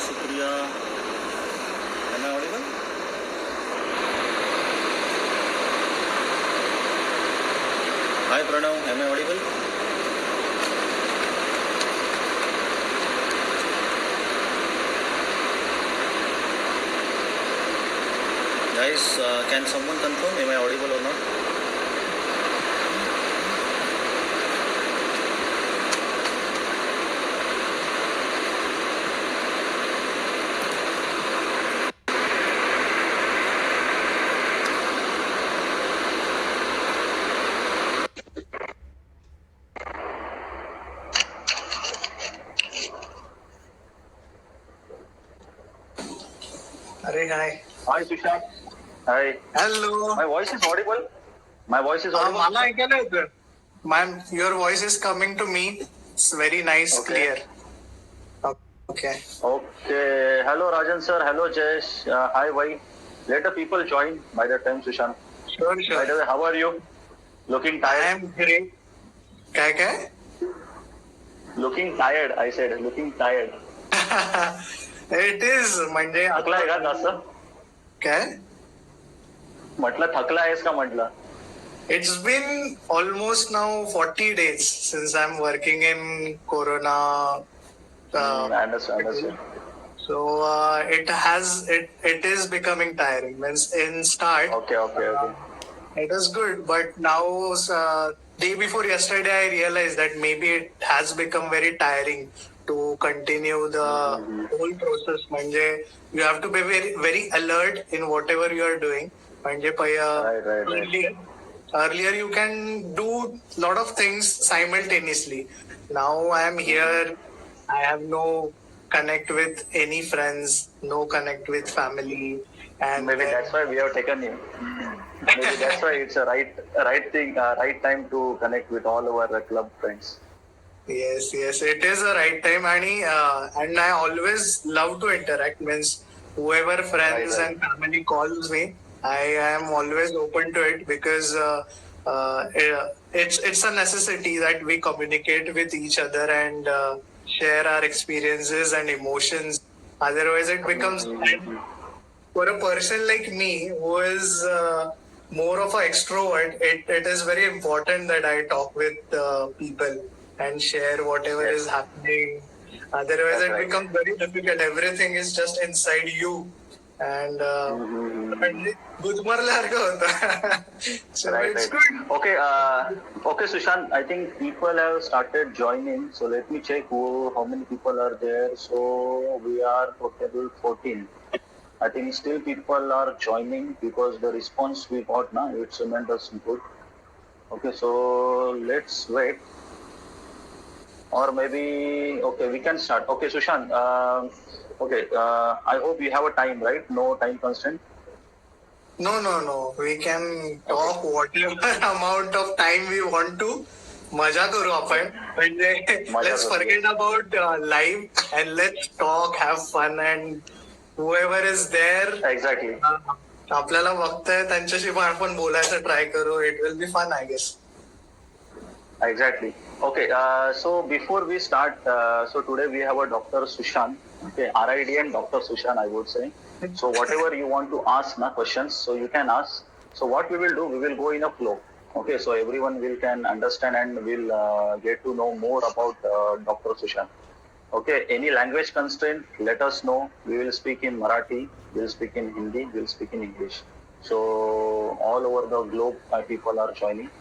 शुक्रिया. Am I audible? Hi Pranav, am I audible? Guys, can someone confirm am I audible or not? Arey, hi. Hi, Sushant. Hi. Hello. My voice is audible? My voice is audible? मला ऐकायला येतं. Ma'am, your voice is coming to me. It's very nice, Okay. clear. Okay. Okay. Hello, Rajan sir. Hello, Jayesh. Hi, Vai. Let the people join by the time, Sushant. Sure, By sure. the way, how are you? Looking I tired? am great. काय? Looking tired, I said. Looking tired. It is म्हणजे थकलाय का जास्त? काय? म्हटलं थकला आहेस का म्हटलं? It's been almost now 40 days since I'm working in Corona. I understand. So it is becoming tiring. Means in start. Okay. It was good, but now day before yesterday, I realized that maybe it has become very tiring to continue the whole process. म्हणजे you have to be very very alert in whatever you are doing. म्हणजे Right. earlier you can do lot of things simultaneously. Now I am here. I have no connect with any friends, no connect with family, and Maybe that's why we have taken you. Maybe that's why it's a right thing, right time to connect with all our club friends. Yes, it is a right time, and I always love to interact. Means whoever friends Right. and family calls me, I am always open to it because it's a necessity that we communicate with each other and share our experiences and emotions. Otherwise, it becomes for a person like me who is more of an extrovert. It is very important that I talk with people and share whatever Yes. is happening. Otherwise, That's it right. becomes very difficult. Everything is just inside you, and गुदमरल्यासारखं होतं. So Right. it's good. Okay, Sushant. I think people have started joining. So let me check how many people are there. So we are total 14. I think still people are joining because the response we got now it's tremendously good. Okay, so let's wait. Or maybe we can start. Okay, Sushant. I hope you have a time, right? No time constraint. No. We can talk whatever amount of time we want to. मजा करू आपण म्हणजे let's forget about life and let's talk, have fun, and whoever is there. Exactly. आपल्याला बघताय त्यांच्याशी पण आपण बोलायचं ट्राय करू. It will be fun, I guess. Exactly. Okay. So before we start, so today we have a Dr. Sushant. Okay, RIDN Dr. Sushant, I would say. So whatever you want to ask, questions, so you can ask. So what we will do, we will go in a flow. Okay, so everyone can understand and will get to know more about Dr. Sushant. Okay, any language constraint, let us know. We will speak in Marathi, we will speak in Hindi, we will speak in English. So all over the globe, people are joining.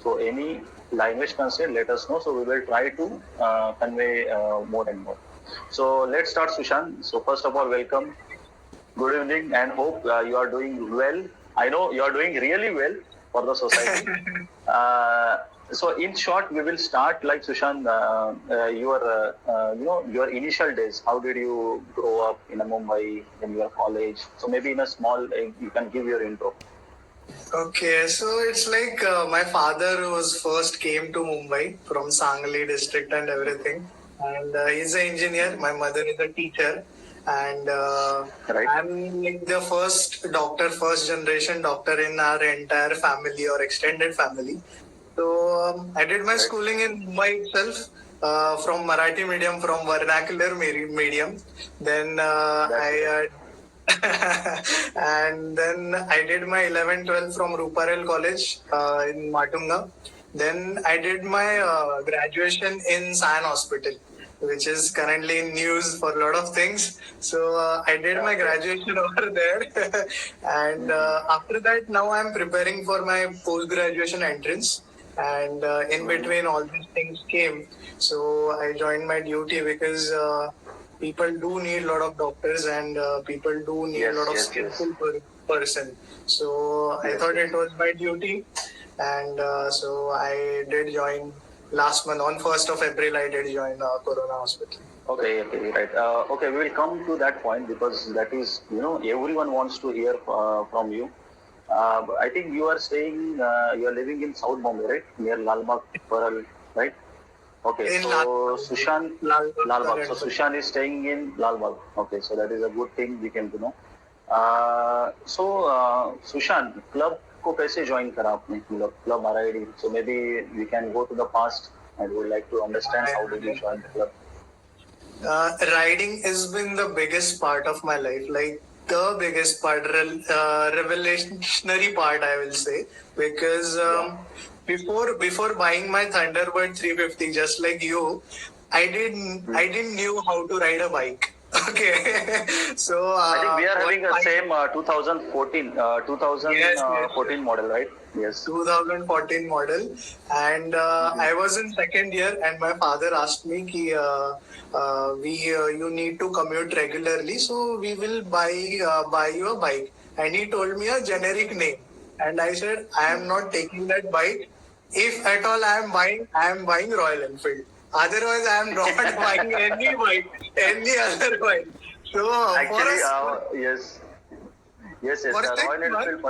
So any language constraint, let us know. So we will try to convey more and more. So let's start, Sushant. So first of all, welcome. Good evening, and hope you are doing well. I know you are doing really well for the society. So in short, we will start like Sushant, your initial days. How did you grow up in Mumbai in your college? So maybe in a small, you can give your intro. Okay, so it's like my father was first came to Mumbai from Sangli district and everything, and he's an engineer. My mother is a teacher, and Right. I'm like the first generation doctor in our entire family or extended family. So I did my schooling in Mumbai itself, from Marathi medium, from vernacular medium. Then and then I did my 11th, 12th from Ruparel College in Matunga. Then I did my graduation in Sion Hospital, which is currently in news for a lot of things. So I did my graduation over there. And after that, now I'm preparing for my post-graduation entrance. And in between all these things came. So I joined my duty because people do need a lot of doctors and people do need a lot of skillful person. So I thought it was my duty, and so I did join last month on 1st of April. I did join Corona Hospital. Okay, right. Okay, we will come to that point because that is, everyone wants to hear from you. I think you are staying, you are living in South Bombay, right? Near Lalbagh, Parel, right? Okay, In so Sushan, Lalbagh. So Lalbagh. Sushan is staying in Lalbagh. Okay, so that is a good thing we came to know. Sushan, club को कैसे join करा आपने? Club RID. So maybe we can go to the past and would like to understand how did you join the club? Riding has been the biggest part of my life, like the biggest part, revolutionary part, I will say, because before buying my Thunderbird 350, just like you, I didn't knew how to ride a bike. Okay, so I think we are having the same 2014 2014 model, right? Yes. 2014 model, and I was in second year, and my father asked me ki, you need to commute regularly, so we will buy you a bike. And he told me a generic name, and I said I am not taking that bike. If at all I am buying Royal Enfield. Otherwise, I am not buying any bike, any other bike. So Actually, yes. For a Royal 6 months, Enfield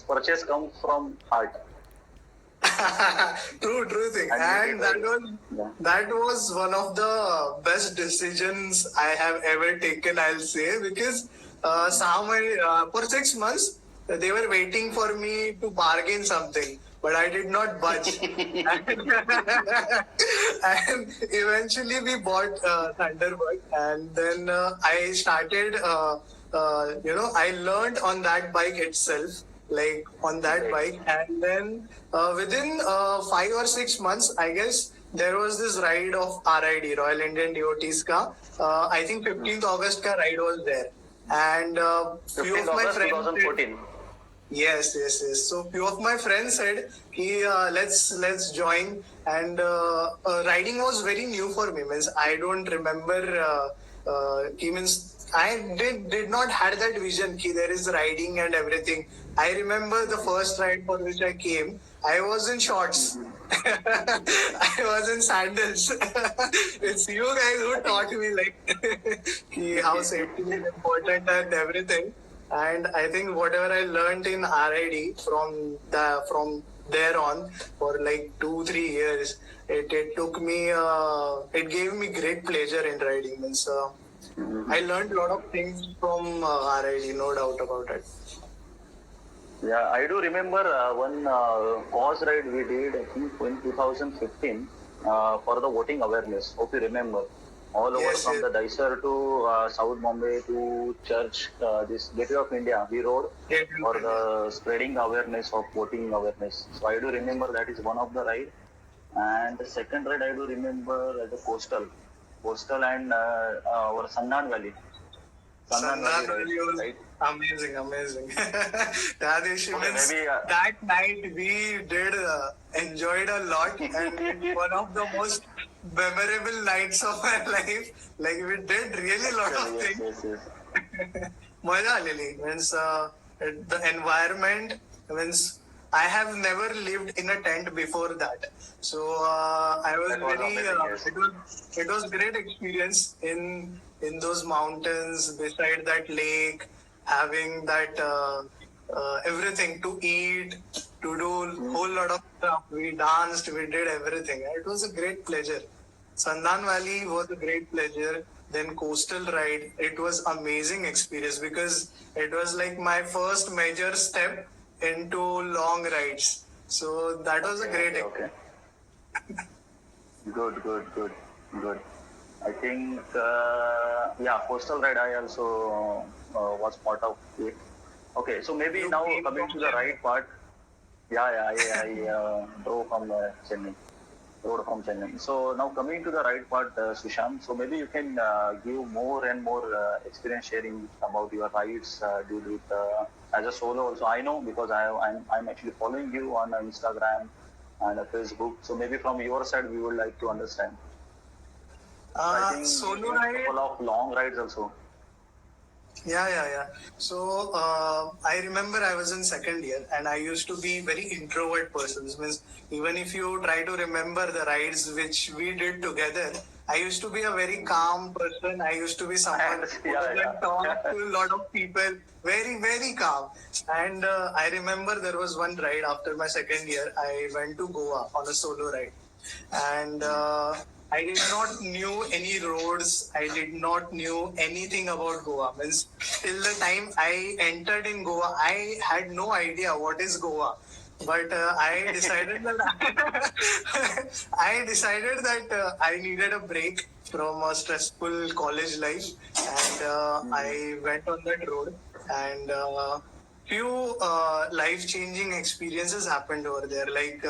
purchase comes from heart. true thing, and that was one of the best decisions I have ever taken, I'll say, because for 6 months they were waiting for me to bargain something, but I did not budge. And eventually we bought Thunderbird, and then I started. I learned on that bike itself, like on that bike, and then within 5 or 6 months, I guess there was this ride of RID, Royal Indian Devotees ka. I think 15th August ka ride was there, and few of 15th my August friends. 2014. Yes. So few of my friends said, "Ki let's join." And riding was very new for me. Means I don't remember. I did not had that vision. Ki there is riding and everything. I remember the first ride for which I came. I was in shorts. I was in sandals. It's you guys who taught me ki how safety is important and everything. And I think whatever I learned in RID from there on for like 2-3 years, it took me. It gave me great pleasure in riding. Means I learned a lot of things from RID, no doubt about it. Yeah, I do remember one cause ride we did, I think, in 2015 for the voting awareness. Hope you remember. All over from the Daisar to South Bombay to Church, this Gateway of India, we rode for the spreading awareness of voting awareness. So I do remember that is one of the ride. And the second ride I do remember as a coastal and our Sandan Valley. Sandan Valley was right? Amazing. That night we did enjoyed a lot, and one of the most memorable nights of my life. Like we did really a lot of things. Yes. मजा आलेली. Means the environment, means I have never lived in a tent before that, so I was it was great experience in those mountains beside that lake, having that everything to eat, to do whole lot of stuff. We danced, we did everything. It was a great pleasure. Sandan Valley was a great pleasure. Then coastal ride, it was amazing experience because it was like my first major step into long rides. So that was a great experience. Okay. Good. Good. I think, yeah, coastal ride I also was part of it. Okay, so maybe You now came coming from to the Chennai. right part. Yeah, yeah, I drove from Chennai, rode from Chennai. So now coming to the right part, Sushant. So maybe you can give more and more experience sharing about your rides you did as a solo. Also, I know because I'm actually following you on Instagram and Facebook. So maybe from your side, we would like to understand. So I think you Solo did a ride. couple of long rides also. Yeah. So I remember I was in second year and I used to be very introvert person. Means even if you try to remember the rides which we did together, I used to be a very calm person. I used to be I someone understand. who doesn't Yeah. talk to a lot of people. Very calm. And I remember there was one ride after my second year. I went to Goa on a solo ride, and I did not knew any roads. I did not knew anything about Goa. Means till the time I entered in Goa, I had no idea what is Goa. But I decided that I needed a break from a stressful college life, and I went on that road, and few life-changing experiences happened over there. Like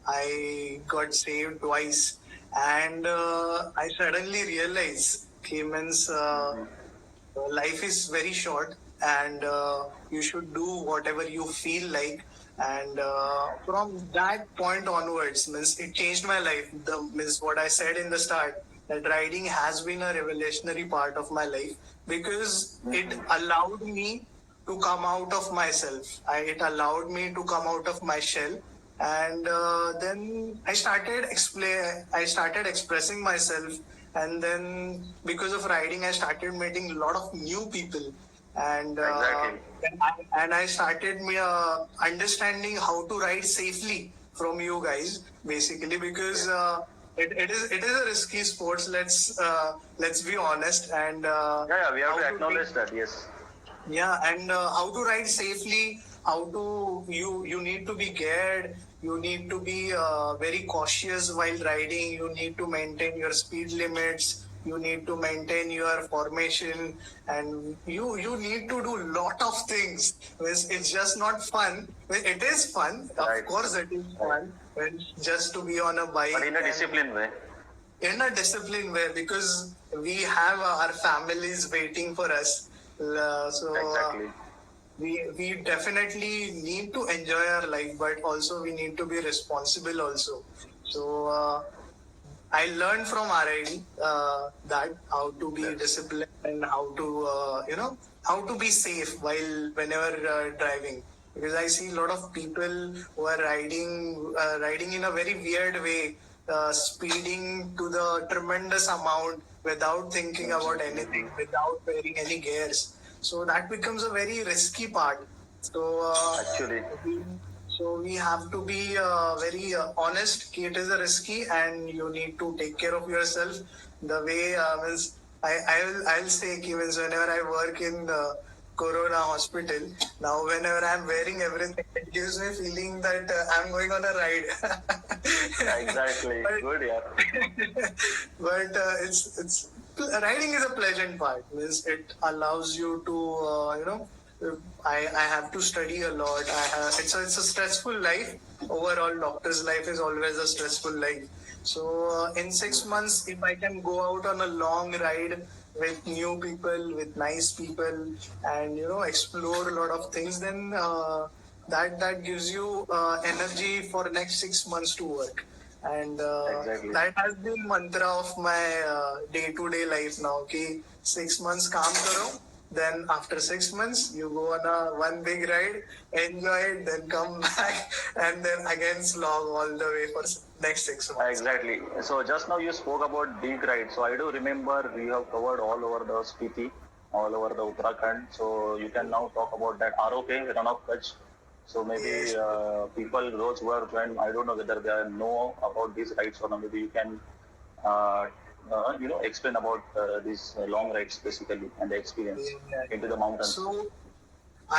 I got saved twice, and I suddenly realized, okay, means life is very short, and you should do whatever you feel like. And from that point onwards, means it changed my life. The means what I said in the start, that riding has been a revolutionary part of my life because it allowed me to come out of myself. It allowed me to come out of my shell, and then I started expressing myself, and then because of riding, I started meeting a lot of new people, and Exactly. I started understanding how to ride safely from you guys, basically because. It is a risky sports. Let's be honest, and Yeah, we have how to to be acknowledge that. Yes. yeah, and how to ride safely, how to you need to be geared, you need to be very cautious while riding, you need to maintain your speed limits, you need to maintain your formation, and you need to do lot of things. It's just not fun. Well, it is fun, of Right. course it is Right. fun when just to be on a But bike in a and disciplined way. in a disciplined way, because we have our families waiting for us. So Exactly. we definitely need to enjoy our life, but also we need to be responsible also. So I learned from RID that how to be Yes. disciplined and how to how to be safe while whenever driving. Because I see a lot of people who are riding in a very weird way, speeding to the tremendous amount without thinking about anything, without wearing any gears. So that becomes a very risky part. So Actually. we, we have to be very honest. It is a risky, and you need to take care of yourself. The way means I'll say means whenever I work in the Corona hospital, now whenever I'm wearing everything, it gives me feeling that I'm going on a ride. Exactly. but Good, yeah. but it's riding is a pleasant part. Means it allows you to I have to study a lot. It's a stressful life. Overall, doctor's life is always a stressful life. So in 6 months, if I can go out on a long ride with new people, with nice people, and explore a lot of things, then that gives you energy for next 6 months to work. And Exactly. that has been mantra of my day-to-day life now. Okay, 6 months काम करो, then after 6 months you go on a one big ride, enjoy it, then come back, and then again slog all the way for next 6 months. Exactly. So just now you spoke about big rides. So I do remember we have covered all over the Spiti, all over the Uttarakhand. So you can now talk about that ROK, Run of Kutch. So maybe Yes. people, those who are joined, I don't know whether they know about these rides or not. Maybe you can, uh, explain about these long rides basically and the experience Yeah. into the mountains. So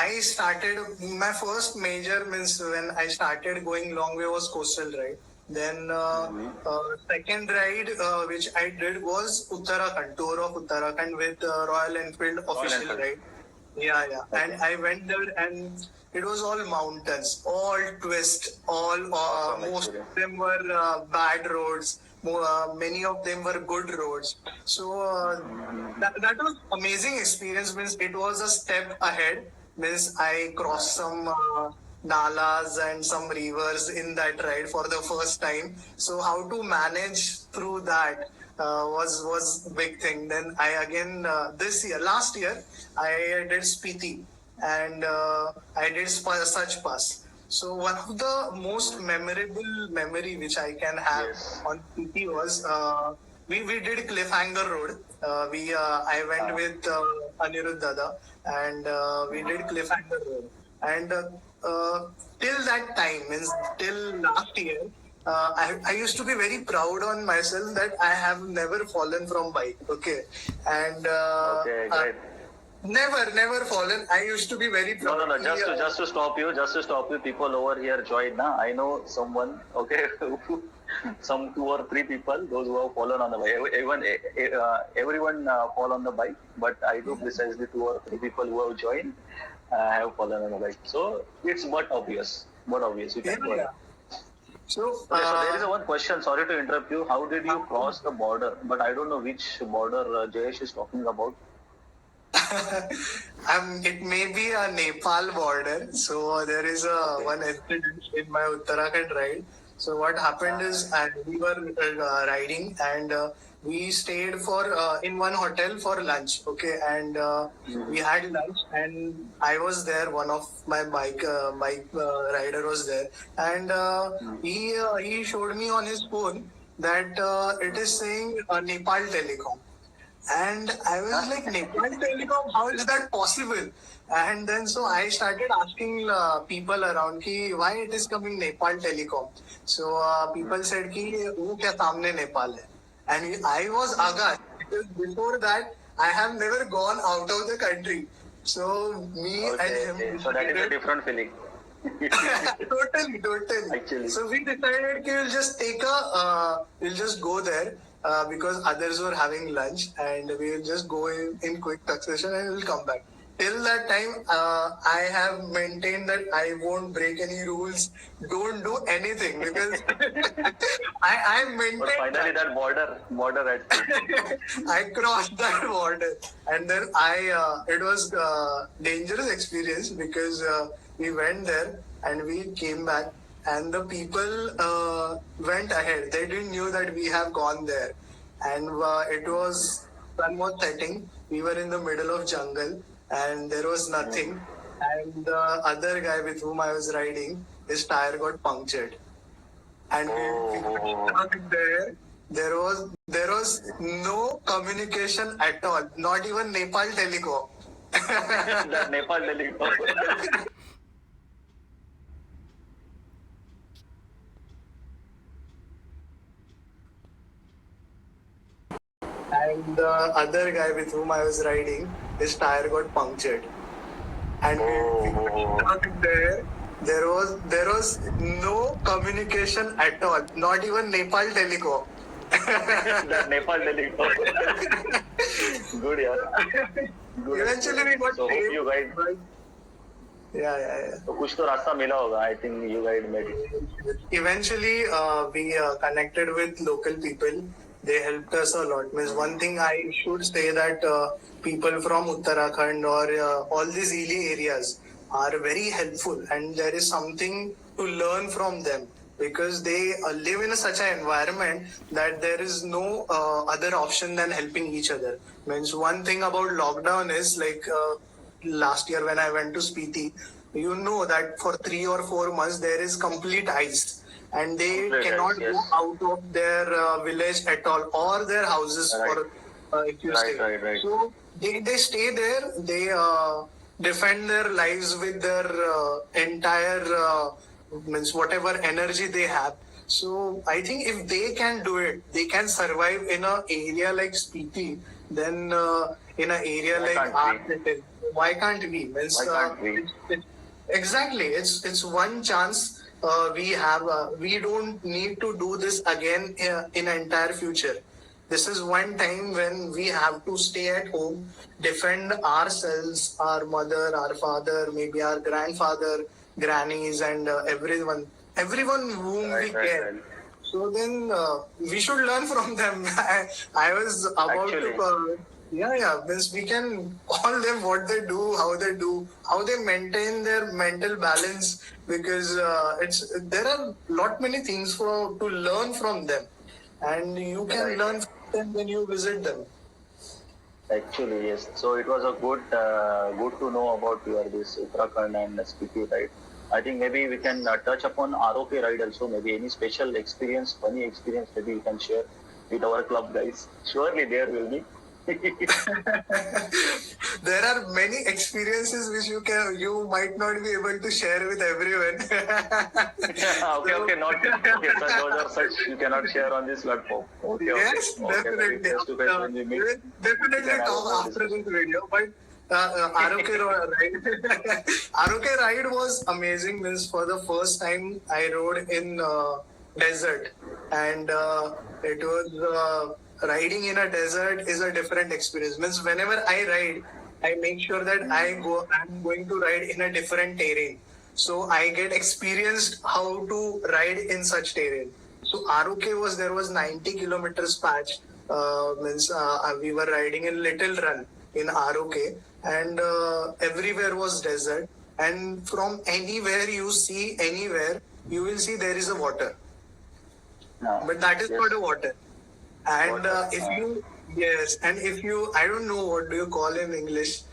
I started my first major means when I started going long way was coastal ride. Then second ride which I did was Uttarakhand, tour of Uttarakhand with Royal Enfield official Enfield. ride. Yeah, yeah. Okay. And I went there and it was all mountains, all twist, all Awesome most experience. of them were bad roads. Many of them were good roads. So that was amazing experience. Means it was a step ahead. Means I crossed some nalas and some rivers in that ride for the first time. So how to manage through that was big thing. Then I again last year I did Spiti and I did Such Pass. So one of the most memorable memory which I can have Yes. on Spiti was we did Cliffhanger Road. I went with Anirudh Dada and we did Cliffhanger Road. And till that time, means till last year, I used to be very proud on myself that I have never fallen from bike. Okay, and Okay, great. never fallen. I used to be very No, proud. no, no. Just to stop you. People over here joined. Na, I know someone. Okay, some 2 or 3 people. Those who have fallen on the bike. Everyone fall on the bike, but I do precisely 2 or 3 people who have joined have fallen on the bike. So it's but obvious. But obvious. You can go ahead. So, Okay, so there is one question. Sorry to interrupt you. How did you cross the border? But I don't know which border Jayesh is talking about. it may be a Nepal border. So there is one incident in my Uttarakhand ride. So what happened is we were riding and we stayed for in one hotel for lunch. Okay, and we had lunch and I was there. One of my bike rider was there, and he showed me on his phone that it is saying Nepal Telecom. And I was like, Nepal Telecom, how is that possible? And then so I started asking people around ki why it is coming Nepal Telecom. So people said ki wo kya samne Nepal hai. And I was aghast because before that I have never gone out of the country. So me and him. Okay, so that is a different feeling. Totally. Actually. So we decided we'll just go there because others were having lunch and we'll just go in quick succession and we'll come back. Till that time, I have maintained that I won't break any rules, don't do anything because I But maintained finally, that border at I crossed that border, and then it was dangerous experience because we went there and we came back, and the people went ahead. They didn't knew that we have gone there, and it was sun was setting. We were in the middle of jungle, and there was nothing. And the other guy with whom I was riding, his tire got punctured, and we were stuck there. There was no communication at all, not even Nepal Telecom. that Nepal Telecom. And the other guy with whom I was riding, his tire got punctured, and we were stuck there. There was no communication at all, not even Nepal Telecom. that Nepal Telecom. Good, yeah. Good. Eventually we got So hope saved, you guys. but- Yeah. तो कुछ तो रास्ता मिला होगा. I think you guys made it. Eventually, we connected with local people. They helped us a lot. Means one thing I should say that people from Uttarakhand or all these hilly areas are very helpful, and there is something to learn from them because they live in such an environment that there is no other option than helping each other. Means one thing about lockdown is like last year when I went to Spiti, you know that for 3 or 4 months there is complete ice and they Complete cannot ice, yes. go out of their village at all or their houses Right. for if you stay. Right. So they stay there, they defend their lives with their entire means whatever energy they have. So I think if they can do it, they can survive in an area like Spiti, then in an area Why like can't our we? city, why can't we? Means, Why can't we? Exactly, it's one chance we don't need to do this again in entire future. This is one time when we have to stay at home, defend ourselves, our mother, our father, maybe our grandfather, grannies, and everyone whom we Right, right, care. right. So then we should learn from them. I was about Actually. to. Means we can call them what they do, how they maintain their mental balance, because there are lot many things to learn from them, and you can Right. learn from them when you visit them. Actually, yes. So it was a good to know about your this Uttarakhand and Spiti ride. I think maybe we can touch upon ROK ride also. Maybe any special experience, funny experience, maybe you can share with our club guys. Surely there will be. There are many experiences which you might not be able to share with everyone. Okay, not okay. So those are such you cannot share on this platform. Okay, Yes, okay. definitely. Maybe face to face when we meet. We'll definitely Then I will talk after this video. But ROK ride, ROK ride was amazing. Means for the first time I rode in desert, and it was riding in a desert is a different experience. Means whenever I ride, I make sure that I'm going to ride in a different terrain, so I get experienced how to ride in such terrain. So ROK there was 90 kilometers patch. We were riding in Little Run in ROK, and everywhere was desert. And from anywhere you will see there is a water, No. but that is Yes. not a water. And Water, if you, I don't know what do you call in English.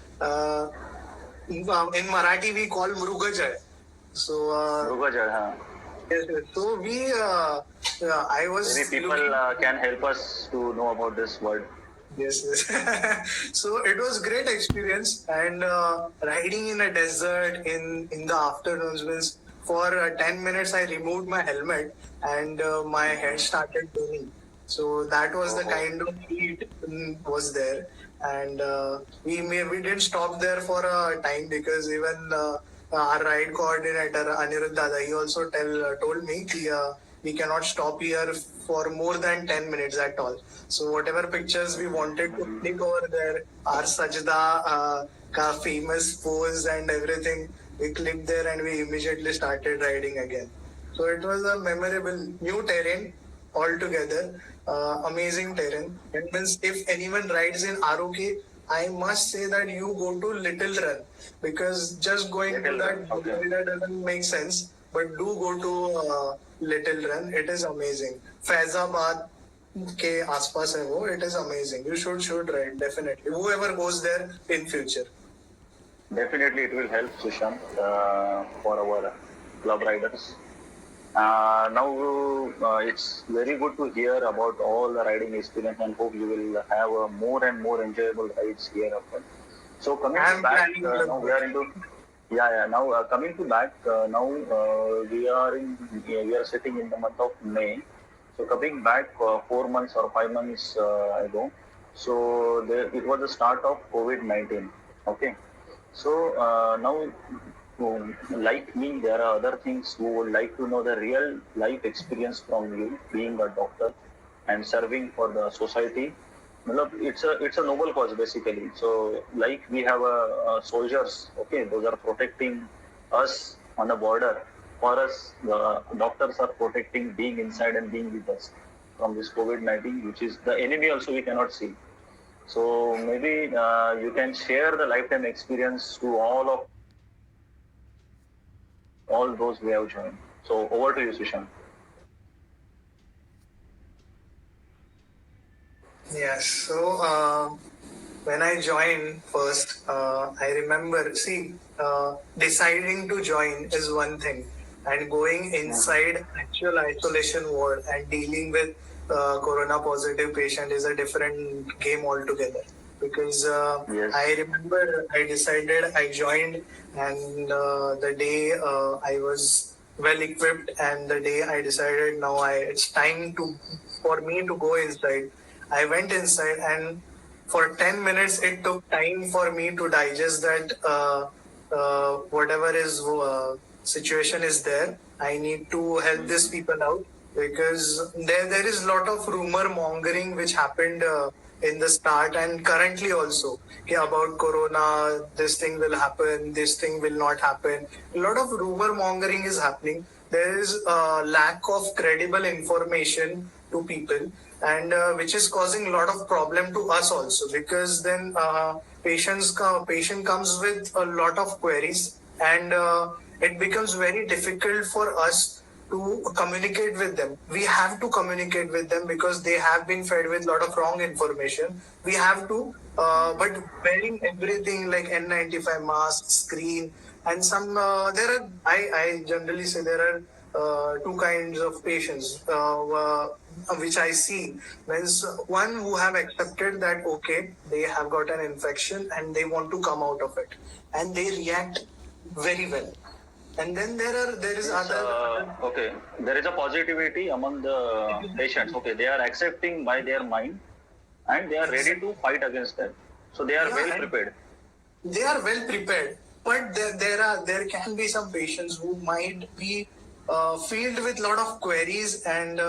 In Marathi we call Mrugajay. So Mrugajal, huh? yes, yes. So I was Maybe people looking. can help us to know about this word. Yes, yes. So it was great experience, and riding in a desert in the afternoons means for 10 minutes I removed my helmet, and my head started burning. So that was the kind of heat was there, and we didn't stop there for a time, because even our ride coordinator Anirudh Dada, he also told me we cannot stop here for more than 10 minutes at all. So whatever pictures we wanted to click over there, our Sajda ka famous pose and everything, we clicked there and we immediately started riding again. So it was a memorable new terrain altogether, amazing terrain. It means if anyone rides in ROK, I must say that you go to Little Run, because just going Little to that Run, okay. area doesn't make sense. But do go to Little Run. It is amazing. Faizabad के आसपास है वो. It is amazing. You should ride definitely. Whoever goes there in future. Definitely, it will help Sushant for our club riders. Now, it's very good to hear about all the riding experience, and hope you will have more and more enjoyable rides here upon. So coming I'm back, planning to- now we are into Now coming to back, now we are sitting in the month of May. So coming back 4 months or 5 months ago, so it was the start of COVID-19. Okay. So now, like me, there are other things who would like to know the real life experience from you, being a doctor and serving for the society. Matlab, it's a noble cause basically. So like we have soldiers, okay, those are protecting us on the border. For us, the doctors are protecting being inside and being with us from this COVID-19, which is the enemy also we cannot see. So maybe you can share the lifetime experience to all those we have joined. So over to you, Sushant. Yes. So when I joined first, I remember, deciding to join is one thing, and going inside actual isolation ward and dealing with corona positive patient is a different game altogether. Because Yes. I remember I decided, I joined, and the day I was well equipped, and the day I decided now it's time for me to go inside. I went inside, and for 10 minutes it took time for me to digest that whatever is situation is there. I need to help these people out because there is a lot of rumor mongering which happened in the start and currently also about corona. This thing will happen. This thing will not happen. A lot of rumor mongering is happening. There is a lack of credible information to people, and which is causing a lot of problem to us also because then patient comes with a lot of queries, and it becomes very difficult for us to communicate with them. We have to communicate with them because they have been fed with a lot of wrong information. We have to, but wearing everything like N95 mask, screen, and some I generally say there are two kinds of patients which I see. Means one who have accepted that okay, they have got an infection and they want to come out of it, and they react very well. And then there is other. Okay, there is a positivity among the patients. Okay, they are accepting by their mind, and they are ready to fight against that. So they are well prepared. They are well prepared, but there can be some patients who might be filled with lot of queries, and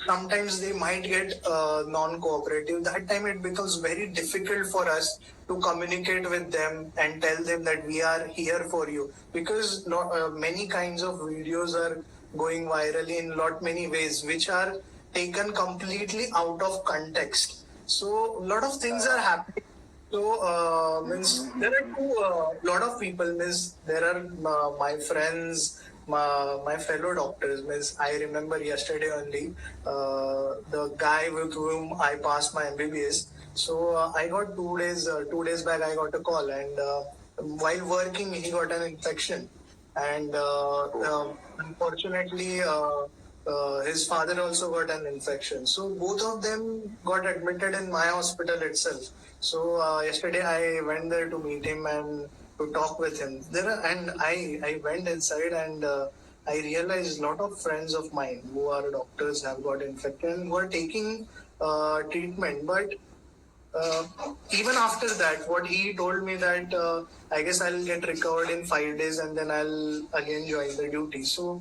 sometimes they might get non-cooperative. That time it becomes very difficult for us to communicate with them and tell them that we are here for you, because many kinds of videos are going viral in many ways which are taken completely out of context. So a lot of things are happening. So means there are lot of people. Means there are my friends, my fellow doctors. Means I remember yesterday only the guy with whom I passed my MBBS. So I got 2 days. 2 days back, I got a call, and while working, he got an infection, and unfortunately, his father also got an infection. So both of them got admitted in my hospital itself. So yesterday I went there to meet him and to talk with him. I went inside, and I realized a lot of friends of mine who are doctors have got infected and who are taking treatment. But even after that, what he told me that I guess I'll get recovered in 5 days and then I'll again join the duty. So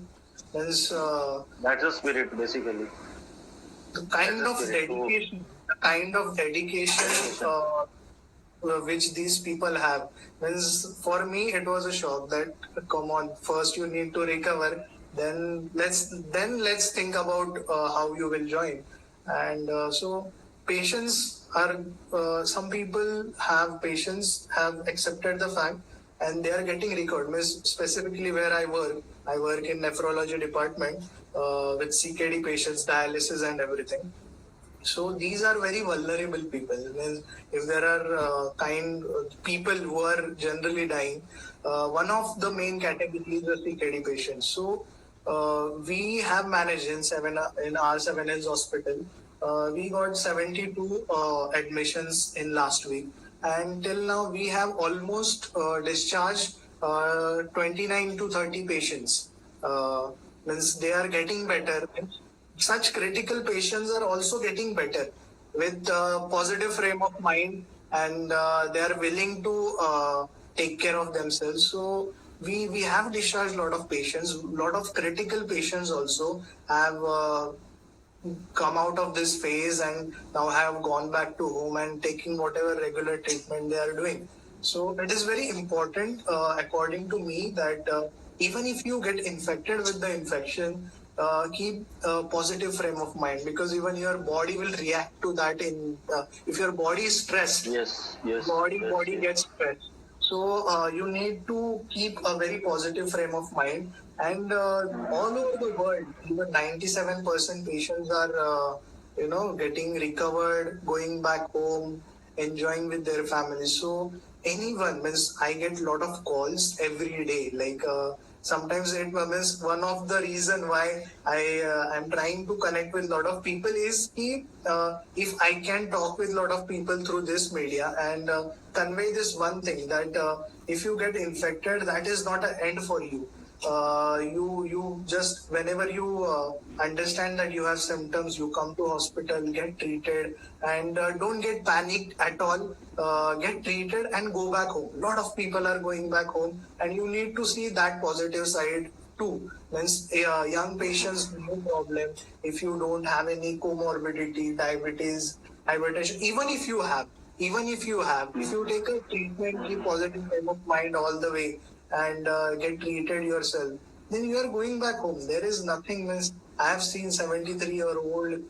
that's the spirit, basically. the kind of dedication which these people have. Means for me, it was a shock that come on, first you need to recover, then let's think about how you will join. And so patients are some people have patients have accepted the fact, and they are getting recovered. Means specifically where I work in nephrology department with CKD patients, dialysis and everything. So these are very vulnerable people. If there are people who are generally dying, one of the main categories is the CKD patients. So we have managed in our 7Ls hospital. We got 72 admissions in last week, and till now we have almost discharged 29 to 30 patients. Means they are getting better. Such critical patients are also getting better with positive frame of mind, and they are willing to take care of themselves. So we have discharged a lot of patients. A lot of critical patients also have come out of this phase and now have gone back to home and taking whatever regular treatment they are doing. So it is very important, according to me, that even if you get infected with the infection, keep a positive frame of mind, because even your body will react to that. If your body is stressed, body gets stressed. So you need to keep a very positive frame of mind. And all over the world, even 97% patients are getting recovered, going back home, enjoying with their families. So anyone, means I get a lot of calls every day. Like sometimes it means one of the reason why I'm trying to connect with a lot of people is if I can talk with a lot of people through this media and convey this one thing, that if you get infected, that is not an end for you. you just whenever you understand that you have symptoms, you come to hospital, get treated, and don't get panicked at all. Get treated and go back home. A lot of people are going back home, and you need to see that positive side too. Means young patients, no problem. If you don't have any comorbidity, diabetes, hypertension, if you take a treatment, keep positive frame of mind all the way, and get treated yourself, then you are going back home. There is nothing. Means I have seen 73-year-old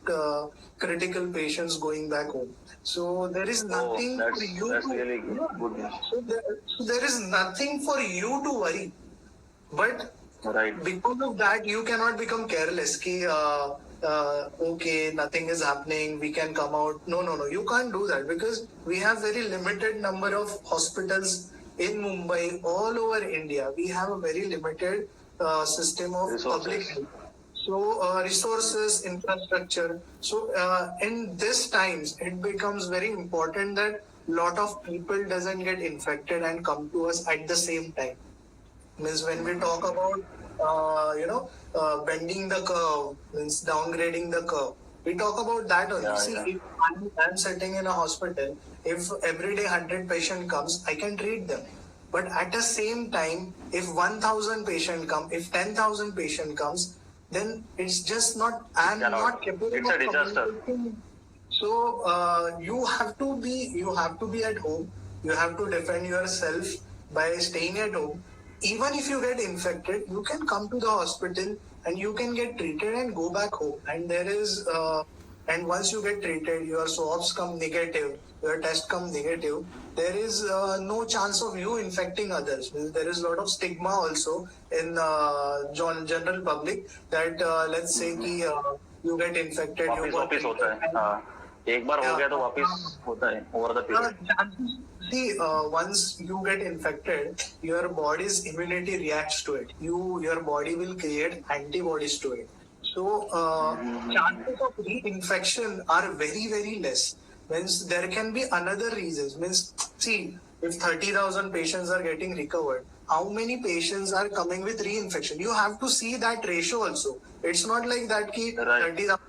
critical patients going back home. So there is nothing for you that's to. really good news. So there is nothing for you to worry. But Right. because of that, you cannot become careless. Okay, nothing is happening, we can come out. No. You can't do that because we have very limited number of hospitals in Mumbai, all over India. We have a very limited system of public Resources. health. So resources, infrastructure. So in these times, it becomes very important that lot of people doesn't get infected and come to us at the same time. Means when we talk about bending the curve, means downgrading the curve, we talk about that only. Yeah, See, yeah. if I'm sitting in a hospital, if every day 100 patient comes, I can treat them. But at the same time, if 1,000 patient come, if 10,000 patient comes, then it's just not. I'm Cannot. not capable It's a of disaster. communicating. So you have to be at home. You have to defend yourself by staying at home. Even if you get infected, you can come to the hospital and you can get treated and go back home. And there is and once you get treated, your swabs come negative, your test come negative. There is no chance of you infecting others. There is a lot of stigma also in general public that let's say कि you get infected, you got वापिस होता है. treated, हाँ. एक बार हो गया तो वापिस होता है over the period. See, once you get infected, your body's immunity reacts to it. Your body will create antibodies to it. So, chances of reinfection are very, very less. Means there can be another reasons. Means, see, if 30,000 patients are getting recovered, how many patients are coming with reinfection? You have to see that ratio also. It's not like that ki Right. 30,000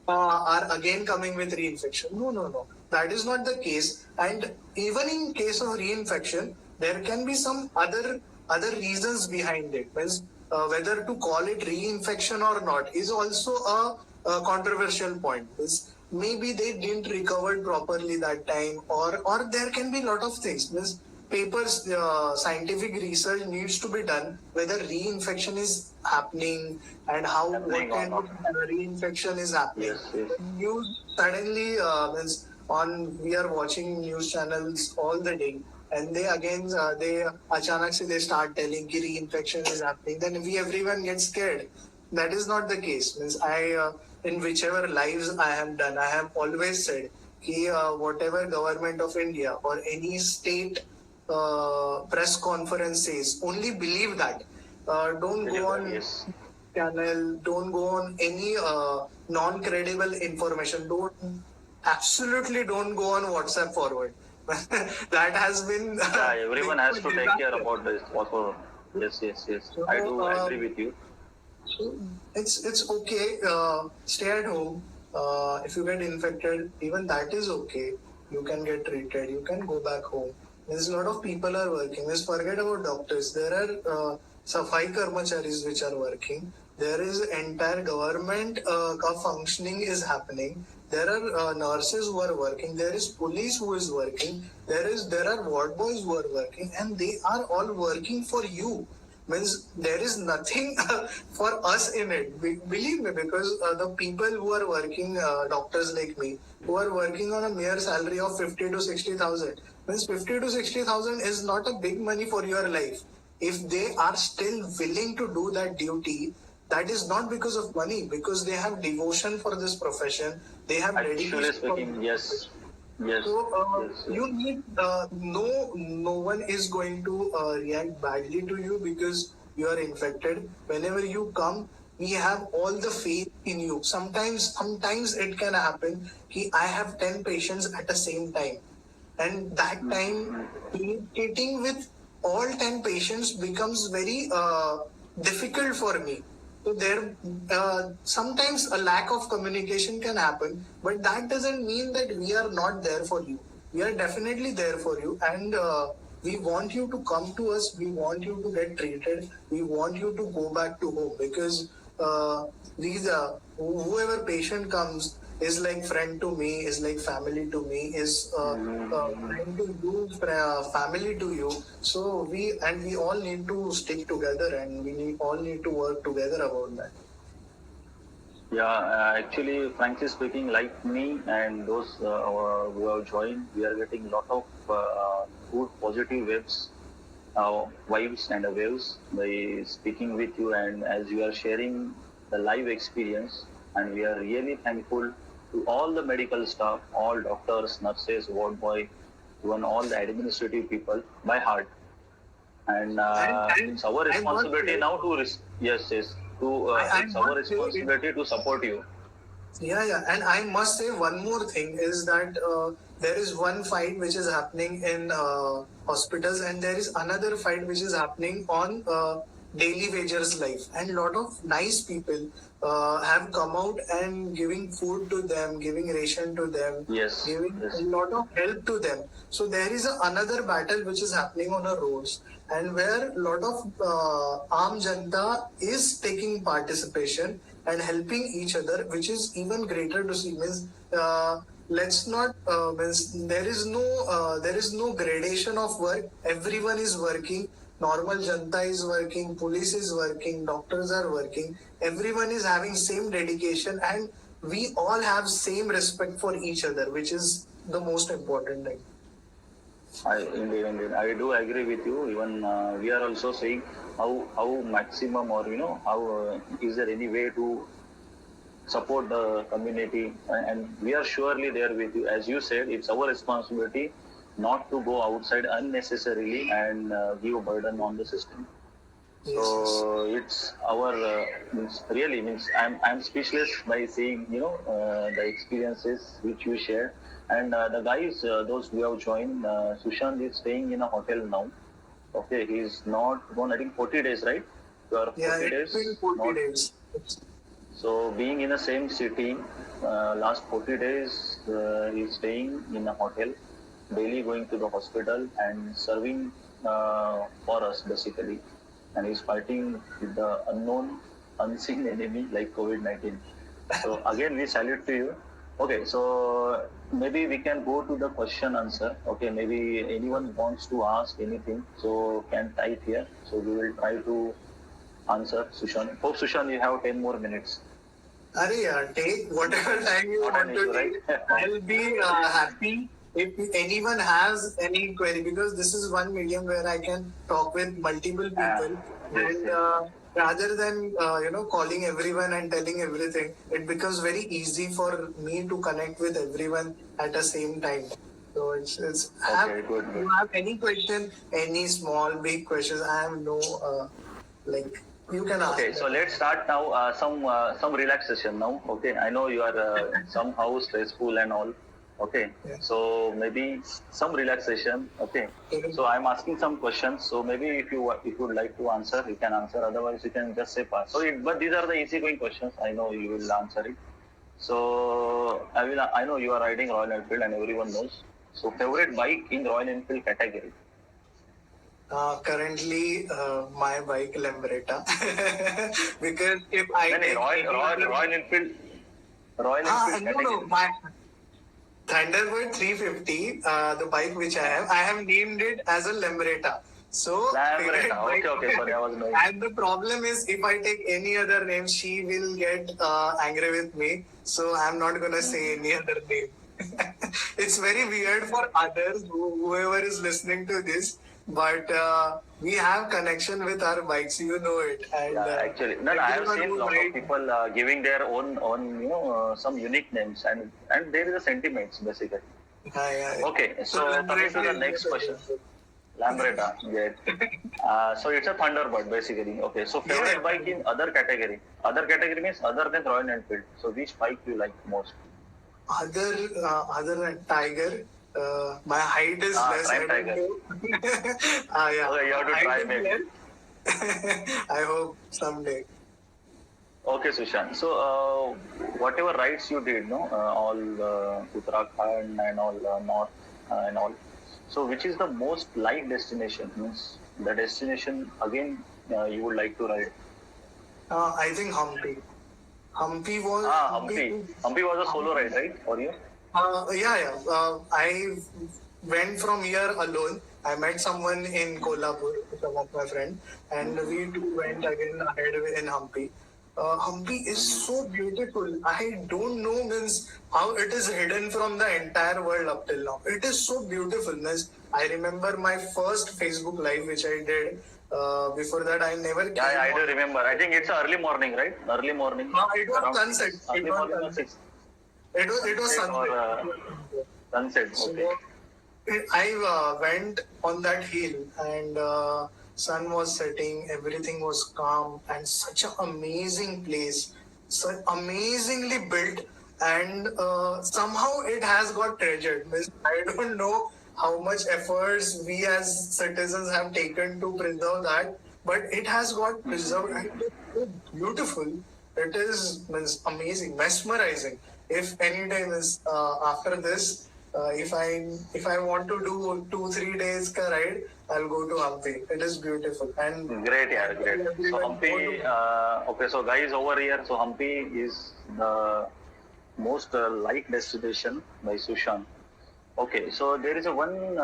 are again coming with reinfection. No. That is not the case. And even in case of reinfection, there can be some other reasons behind it. Means whether to call it reinfection or not is also a controversial point. Means maybe they didn't recover properly that time, or there can be a lot of things. Means papers, scientific research needs to be done whether reinfection is happening and what Happening or kind of not. reinfection is happening. Yes. News suddenly means we are watching news channels all the day, and they again they achanak se they start telling ki reinfection is happening. Then everyone gets scared. That is not the case. Means I in whichever lives I have done, I have always said ki whatever government of India or any state press conference says, only believe that. Don't go on Yes. channel, don't go on any non-credible information. Absolutely don't go on WhatsApp forward. That has been. Yeah, everyone has to take care disaster. about this. Also, yes. So, I do agree with you. So it's okay. Stay at home. If you get infected, even that is okay. You can get treated. You can go back home. There's a lot of people are working. Let's forget about doctors. There are safai karmacharis which are working. There is entire government functioning is happening. There are nurses who are working. There is police who is working. There are ward boys who are working, and they are all working for you. Means there is nothing for us in it. Believe me, because the people who are working, doctors like me, who are working on a mere salary of 50 to 60,000, means 50 to 60,000 is not a big money for your life. If they are still willing to do that duty, that is not because of money, because they have devotion for this profession. They have Actually dedication. speaking, yes. So you need no one is going to react badly to you because you are infected. Whenever you come, we have all the faith in you. Sometimes it can happen कि I have 10 patients at the same time, and that time communicating with all 10 patients becomes very difficult for me. So there, sometimes a lack of communication can happen, but that doesn't mean that we are not there for you. We are definitely there for you, and we want you to come to us. We want you to get treated. We want you to go back to home because these whoever patient comes is like friend to me, is like family to me, is friend to you, family to you. So we all need to stick together, and all need to work together about that. Yeah, actually, frankly speaking, like me and those who have joined, we are getting a lot of good positive vibes and waves by speaking with you, and as you are sharing the live experience, and we are really thankful to all the medical staff, all doctors, nurses, ward boy, even all the administrative people by heart. And it's our responsibility now to yes, it's our responsibility to support you. Yeah. And I must say one more thing is that there is one fight which is happening in hospitals, and there is another fight which is happening on daily wagers life. And a lot of nice people have come out and giving food to them, giving ration to them, Yes, giving yes. a lot of help to them. So there is another battle which is happening on our roads, and where a lot of Aam Janta is taking participation and helping each other, which is even greater to see. Means let's not means there is no gradation of work. Everyone is working. Normal janta is working, police is working, doctors are working. Everyone is having same dedication, and we all have same respect for each other, which is the most important thing. Indeed, I do agree with you. Even we are also saying how maximum, or how is there any way to support the community, and we are surely there with you. As you said, it's our responsibility not to go outside unnecessarily and give a burden on the system. So it's our means I'm speechless by seeing the experiences which you share, and the guys those who have joined. Sushant is staying in a hotel now. Okay, he's not gone. I think 40 days, right? You are 40 it's been 40 not- days. So being in the same city, last 40 days, he's staying in a hotel, daily going to the hospital and serving for us basically. And he's fighting with the unknown, unseen enemy like COVID-19. So again, we salute to you. Okay, so maybe we can go to the question answer. Okay, maybe anyone wants to ask anything, so can type here. So we will try to answer Sushant. Hope Sushant, you have 10 more minutes. Take whatever time you Not an want to issue, take. right? I'll be happy if anyone has any query, because this is one medium where I can talk with multiple people, Yes, and rather than calling everyone and telling everything, it becomes very easy for me to connect with everyone at the same time. So it's Okay, good. you have any question, any small big questions, I have no you can ask. Okay, so let's start now. Some relaxation now. Okay, I know you are somehow stressful and all. Okay, Yeah. so maybe some relaxation. Okay, so I'm asking some questions. So maybe if you would like to answer, you can answer. Otherwise, you can just say pass. So, but these are the easy going questions. I know you will answer it. So I know you are riding Royal Enfield, and everyone knows. So favorite bike in Royal Enfield category. Currently, my bike Lambretta. Because if I No, take Royal Enfield. Royal Enfield category. no, my Thunderbird 350, the bike which I have named it as a Lambretta. So favorite Lambretta. bike- Okay. Sorry, I was knowing. And the problem is, if I take any other name, she will get angry with me. So I'm not gonna say any other name. It's very weird for others, whoever is listening to this. But we have connection with our bikes, you know it. And Yeah, actually, no, I have everyone seen who a lot rides- of people giving their own some unique names, and there is a sentiments basically. Yeah. Okay, so coming to the next question, Lambretta, yes. So it's a Thunderbird basically. Okay, so favorite bike in other category. Other category means other than Royal Enfield. So which bike you like most? Other than Tiger, my height is less. Prime I don't Tiger. know. Yeah. Okay, you have to Height try is maybe. less. I hope someday. Okay, Sushant. So, whatever rides you did, no, all Uttarakhand and all North and all. So, which is the most liked destination? Means the destination again you would like to ride? I think Hampi. Hampi was Hampi. Hampi was a solo ride, right? For you? Yeah. I went from here alone. I met someone in Kolhapur, some of my friends, and we two went again ahead in Hampi. Hampi is so beautiful. I don't know means how it is hidden from the entire world up till now. It is so beautiful. Means I remember my first Facebook live which I did. Before that, I never. Yeah, I do remember. I think it's early morning, right? Early morning. It was sunset. Early morning or 6. It was sunset. Or sunset. Okay. So, I went on that hill and sun was setting, everything was calm and such an amazing place, so amazingly built and somehow it has got treasured. Means I don't know how much efforts we as citizens have taken to preserve that, but it has got preserved and it's so beautiful. It is means amazing, mesmerizing. If any day is after this, if I want to do 2-3 days ka ride, I'll go to Hampi. It is beautiful and Great, yeah, great. So Hampi, okay, so guys over here, so Hampi is the most liked destination by Sushant. Okay, so there is a one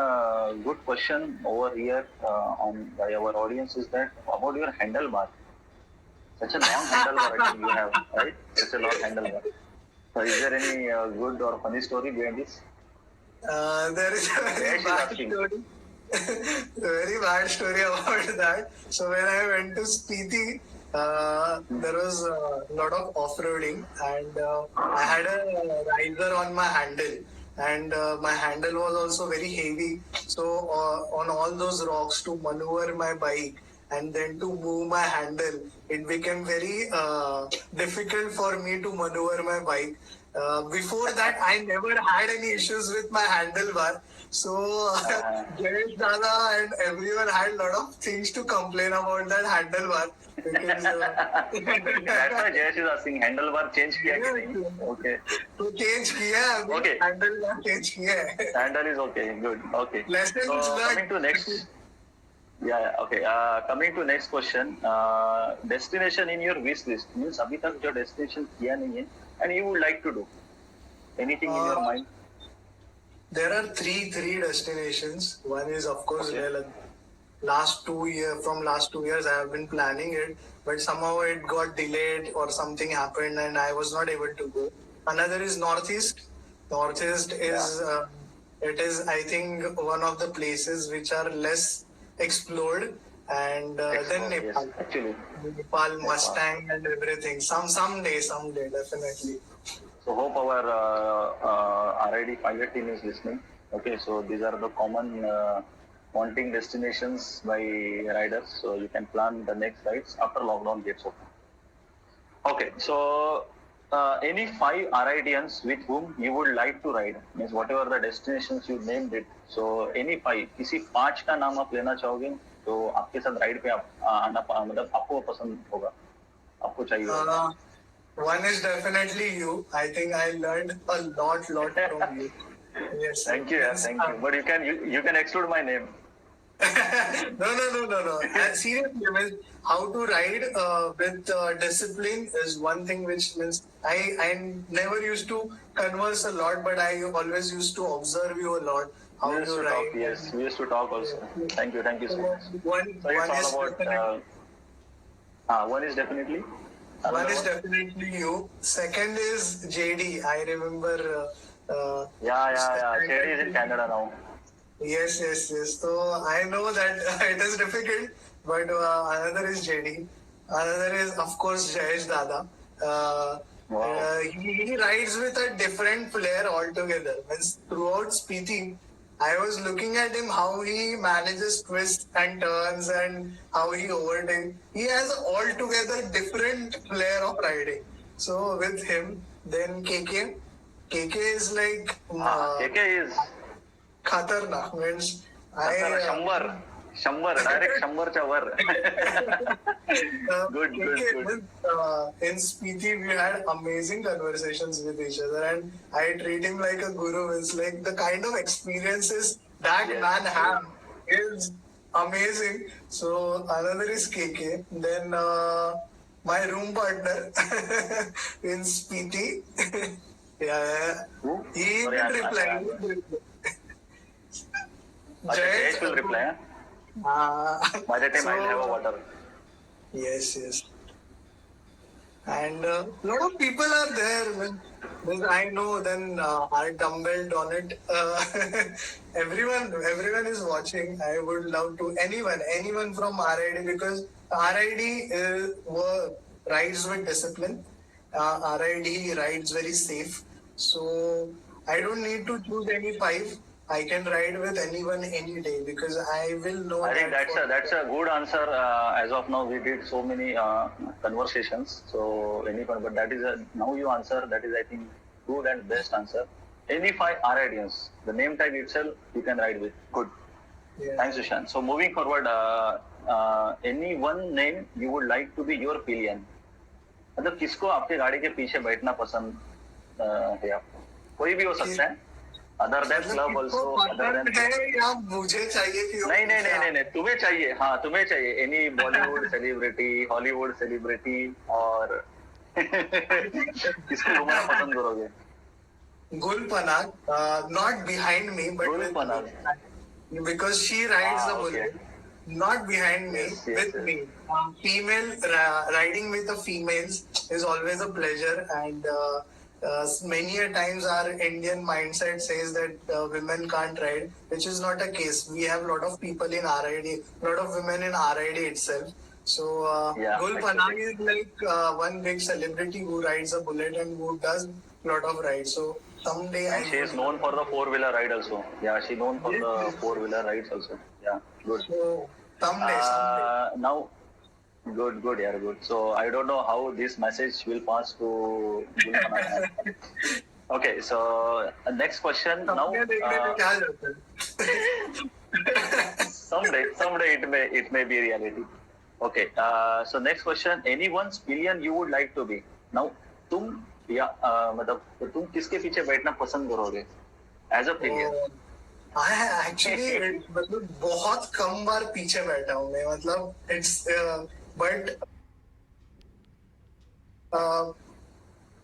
good question over here on by our audience is that about your handlebar. Such a long handlebar I think you have, right? Such a long handlebar. So is there any good or funny story behind this? there is a very bad story. Very bad story about that. So when I went to Spiti, there was a lot of off-roading and I had a riser on my handle and my handle was also very heavy. So on all those rocks to maneuver my bike and then to move my handle, it became very difficult for me to maneuver my bike. Before that, I never had any issues with my handlebar. So, Jayesh Dada and everyone had a lot of things to complain about that handlebar. Because, That's why Jayesh is asking handlebar change किया कि नहीं? Okay. तो change किया है अभी, Okay. handlebar change किया है. Handle is okay, good, okay. Lessons So learned. coming to next, yeah, okay. Coming to next question, destination in your wish list means अभी तक जो destination किया नहीं है and you would like to do anything in your mind. There are three destinations. One is of course Okay. Leh Ladakh. Last 2 years I have been planning it, but somehow it got delayed or something happened and I was not able to go. Another is Northeast. Northeast is it is I think one of the places which are less explored and then Nepal. Yes, actually. Nepal, Mustang and everything. Someday definitely. So hope our RID pilot team is listening. Okay, so these are the common wanting destinations by riders. So you can plan the next rides after lockdown gets open. Okay, so any 5 RIDians with whom you would like to ride, means whatever the destinations you named it. So any 5, किसी 5 का नाम आप लेना चाहोगे तो आपके साथ ride पे आप आना मतलब आपको पसंद होगा, आपको चाहिए होगा. One is definitely you. I think I learned a lot from you. Yes. Thank you, yeah, thank you. But you can exclude my name. No. Seriously, I mean, how to ride with discipline is one thing which means I never used to converse a lot, but I always used to observe you a lot. How We used you to ride. talk, yes, we used to talk also. Thank you so much. One So it's is all about, definitely- one is definitely? One is definitely you. Second is JD. I remember. Yeah. JD is in Canada now. Yes. So I know that it is difficult, but another is JD. Another is, of course, Jayesh Dada. Wow. He rides with a different flair altogether. Means throughout Spiti, I was looking at him how he manages twists and turns and how he overtakes. He has altogether different flair of riding. So with him, then KK. KK is like KK is khatarnak. Means Shambar. 100 direct 100च्या वर. Good, good, okay, good. in Spiti, we had amazing conversations with each other, and I treat him like a guru. It's like the kind of experiences that Yes, man yes. have is amazing. So another is KK. Then my room partner in Spiti. Yeah, Who? he Sorry, will I'm- reply. I'm- He will reply. अच्छा, Jayesh will reply. By the time I'll have a water. Yes, yes. And a lot of people are there. When I know, then I tumbled on it. Everyone is watching. I would love to anyone from RID, because RID rides with discipline. RID rides very safe. So I don't need to choose any five. I can ride with anyone any day because I will know. I think that that's a good answer. As of now, we did so many conversations. So anyone, but that is now you answer. That is, I think, good and best answer. Any 5 RIDs, the name tag itself you can ride with. Good. Yeah. Thanks, Sushant. So moving forward, any one name you would like to be your pillion? मतलब किसको आपकी गाड़ी के पीछे बैठना पसंद है आपको? कोई भी हो सकता है. Other than club also. Other than या मुझे चाहिए कि नहीं तुम्हें चाहिए. हाँ, तुम्हें चाहिए. Any Bollywood celebrity, Hollywood celebrity और किसको घुमाना पसंद करोगे? Gul Panag, not behind me, but Gul with Panag. me. Because she rides the bullet, Okay. not behind me, Yes, yes, with yes. me. Female riding with the females is always a pleasure, and many a times our Indian mindset says that women can't ride, which is not a case. We have a lot of people in RID, lot of women in RID itself. So Yeah, Gul actually. Panag is like one big celebrity who rides a bullet and who does lot of rides. So someday And she is known for the 4-wheeler ride also. Yeah, she known for the 4-wheeler rides also. Yeah, good. So someday. Now, good, yeah, good. So I don't know how this message will pass to Gulpanag. Okay, so next question now. देखने में क्या जाता है? Someday it may be reality. Okay, so next question. Anyone's pillion you would like to be? Now, तुम या मतलब तुम किसके पीछे बैठना पसंद करोगे? As a pillion. I actually मतलब बहुत कम बार पीछे बैठा हूँ मैं, मतलब it's but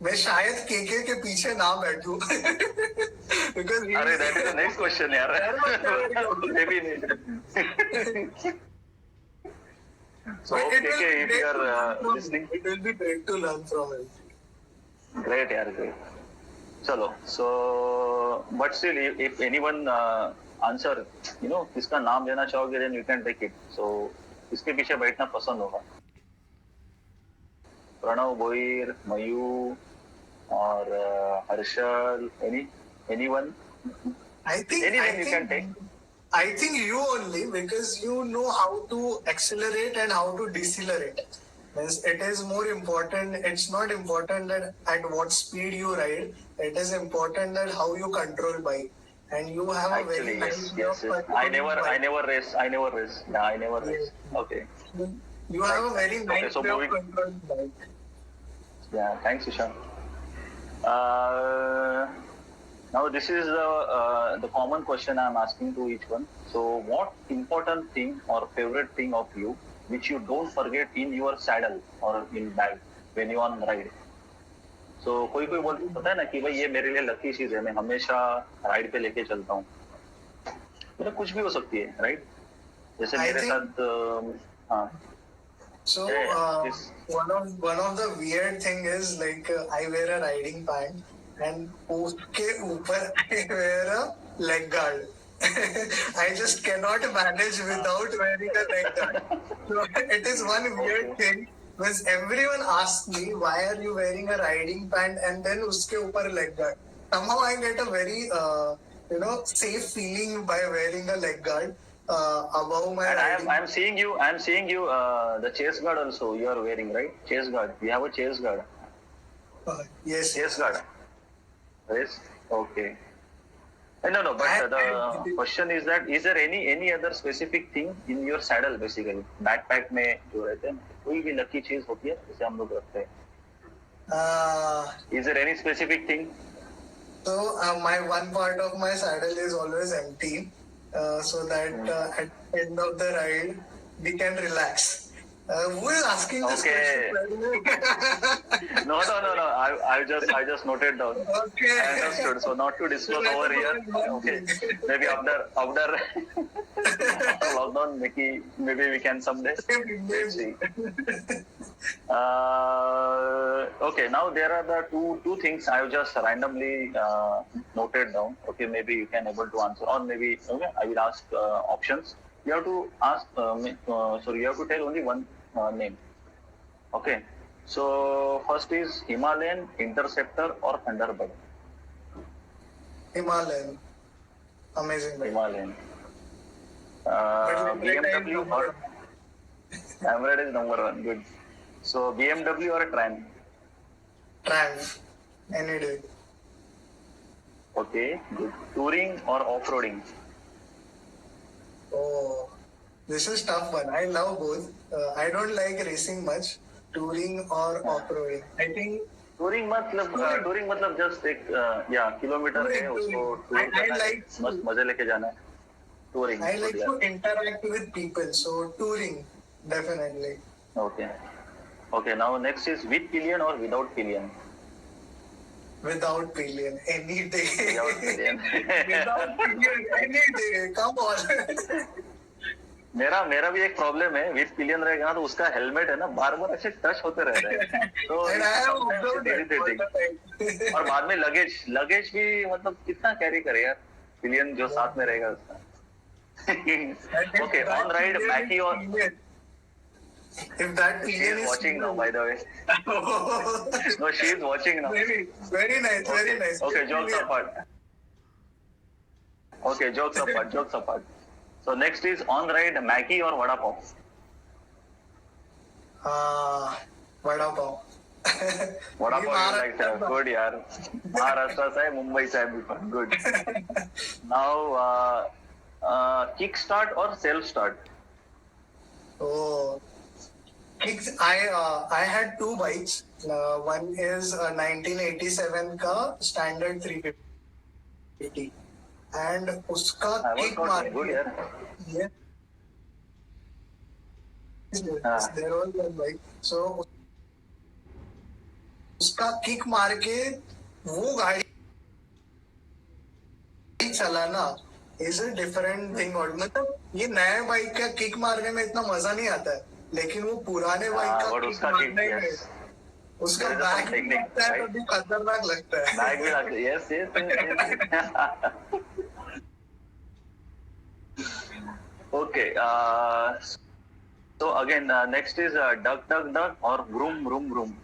मैं शायद केके के पीछे ना बैठूं because अरे that is the next question यार. Maybe नहीं. So okay, if you are listening, it will be great to learn from it. great यार, great. चलो, so but still if anyone answer, you know, किसका नाम लेना चाहोगे, then you can take it. So किसके पीछे बैठना पसंद होगा? प्रणव भोईर, मयूर और Harshal, anyone? I think Anyone you can take. I think you only, because you know how to accelerate and how to decelerate. Means it is more important. It's not important that at what speed you ride. It is important that how you control bike. And you have a very Actually, nice way yes. of I controlling never bike. race. Yeah, I never race. Okay. You have a very nice so way of moving- controlling bike. Yeah, thanks, Ishan. Now this is the common question I'm asking to each one. So, what important thing or favorite thing of you which you don't forget in your saddle or in bag when you on ride? So, कोई बोलता है ना कि भाई ये मेरे लिए lucky चीज है, मैं हमेशा राइड पे लेके चलता हूँ. मतलब कुछ भी हो सकती है, राइट? जैसे I मेरे think- साथ हाँ. So Yeah, yes. one of the weird thing is like I wear a riding pant and उसके ऊपर I wear a leg guard. I just cannot manage without wearing a leg guard. So it is one weird thing. Because everyone asks me why are you wearing a riding pant and then उसके ऊपर leg guard. Somehow I get a very safe feeling by wearing a leg guard above my And riding. I'm seeing you the chase guard also you are wearing, right? Chase guard. We have a chase guard. Yes. Chase guard. Yes. Okay. No, but the I- question is that is there any other specific thing in your saddle basically? Backpack में जो रहते हैं कोई भी lucky चीज होती है जैसे हम लोग रखते हैं. Uh, Is there any specific thing? so my one part of my saddle is always empty, so that at the end of the ride we can relax. Who is asking this Okay. question? No. I just noted down. Okay. I understood. So not to disclose over here. Okay. Maybe after lockdown, maybe we can someday. Let's see. Okay. Now there are the two things I have just randomly noted down. Okay. Maybe you can able to answer, or maybe okay, I will ask options. You have to ask. Sorry, you have to tell only one name. Okay. So first is Himalayan, Interceptor, or Thunderbird. Himalayan. Amazing. Bhai. Himalayan. But BMW or Emerald is number one. Good. So BMW or a Tram. Tram. Any day. Okay. Good. Touring or off-roading. Oh, this is tough one. I love both. I don't like racing much. Touring or off-roading. I think touring मतलब just एक kilometre है उसको tour I करना है like मस्त मजे लेके जाना है touring. I like to interact with people. So touring, definitely. Okay. Now next is with pillion or without pillion. Without pillion, any day. Without pillion. Without pillion, any day. Come on. मेरा भी एक problem है with pillion रहेगा ना तो उसका helmet है ना बार बार ऐसे टच होते रहते हैं तो And I have observed it all irritating. the time. और बाद में लगेज भी मतलब कितना कैरी करे यार पिलियन जो साथ में रहेगा उसका. Okay, on ride Mackie or If that she pillion is is watching now by the way. No, she is watching now. very nice, very nice. Okay, jokes apart. So next is on ride Mackie or Vada Pav. Vada Pav. Vada Pav you like good यार. महाराष्ट्र से है मुंबई से है भी good. Now kick start or self start. Oh, kicks. I had two bikes. One is a 1987 का standard 350 and उसका I was kick not मार good यार. Yes. There was one bike. So उसका किक मार के वो गाड़ी चलाना इज अ डिफरेंट थिंग. और मतलब ये नया बाइक का किक मारने में इतना मजा नहीं आता है लेकिन वो पुराने बाइक का but किक उसका मारने kick, में yes. उसका There is a back technique, लगता है right? तो भी खतरनाक लगता है. Bag भी लगता है. Yes. Okay. So again, next is duck or vroom vroom vroom.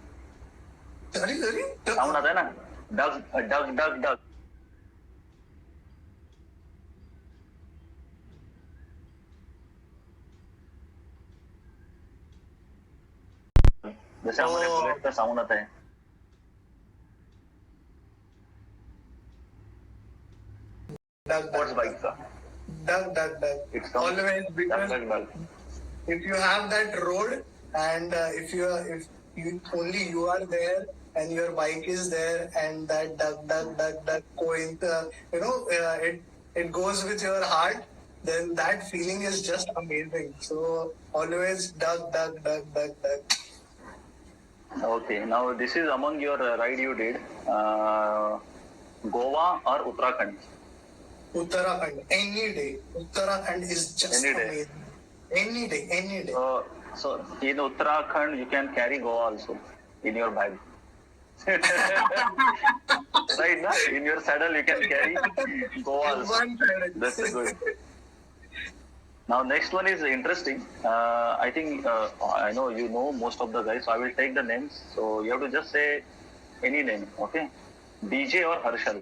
Sorry. Sound आता है ना? Duck. जैसे हमारे बुलेट का साउंड आता है. स्पोर्ट्स बाइक का. Duck. It's come. Always because Duck. if you have that road and if you only you are there and your bike is there and that duck going it goes with your heart, then that feeling is just amazing. So always duck. Okay, now this is among your ride you did. Goa or Uttarakhand? Uttarakhand any day. Uttarakhand is just Any day. amazing. Any day. So in Uttarakhand you can carry Goa also in your bag. Right now in your saddle you can carry Goa also. One side. That's good. Now next one is interesting. I think I know you know most of the guys, so I will take the names. So you have to just say any name, okay? DJ or Harshal?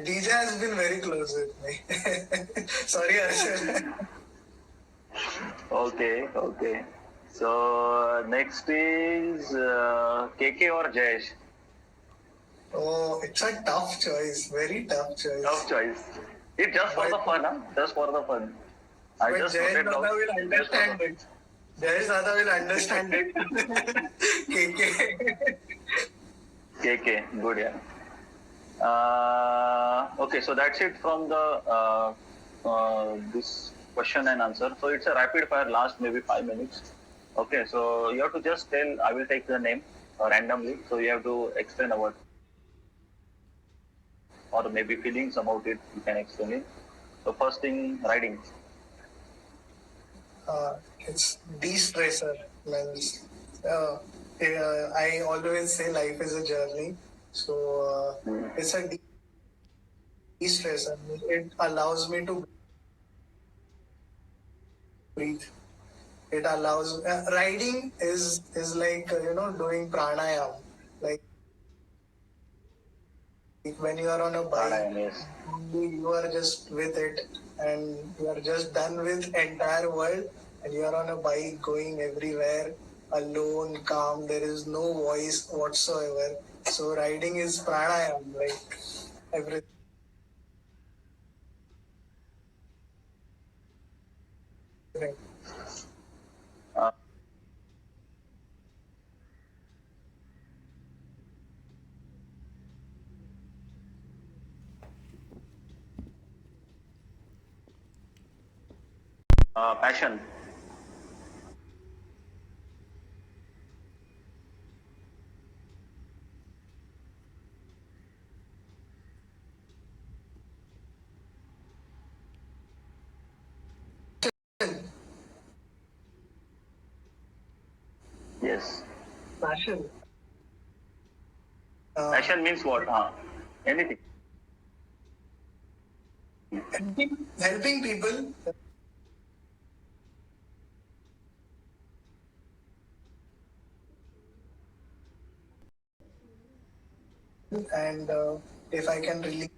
DJ has been very close with me. Sorry, Arshad. Okay. So next is KK or Jayesh? Oh, it's a tough choice. Very tough choice. Tough choice. It's just for the fun, huh? Just for the fun. I But just Jayesh noted down. Dada will just for understand the- it. Jayesh Dada will understand it. KK. KK, good, yeah. Okay, so that's it from the this question and answer. So it's a rapid fire, last maybe 5 minutes. Okay, so you have to just tell. I will take the name randomly. So you have to explain about or maybe feelings about it. You can explain it. So first thing, riding. It's de-stressor. Means, I always say life is a journey. So it's a de-stressor. It allows me to breathe. It allows riding is like doing pranayam. Like when you are on a bike, Pranayam, yes. you are just with it, and you are just done with entire world, and you are on a bike going everywhere alone, calm. There is no voice whatsoever. So riding is pranayam, like everything. Uh, passion. Yes. Passion. Passion means what? Anything. Helping people. And if I can really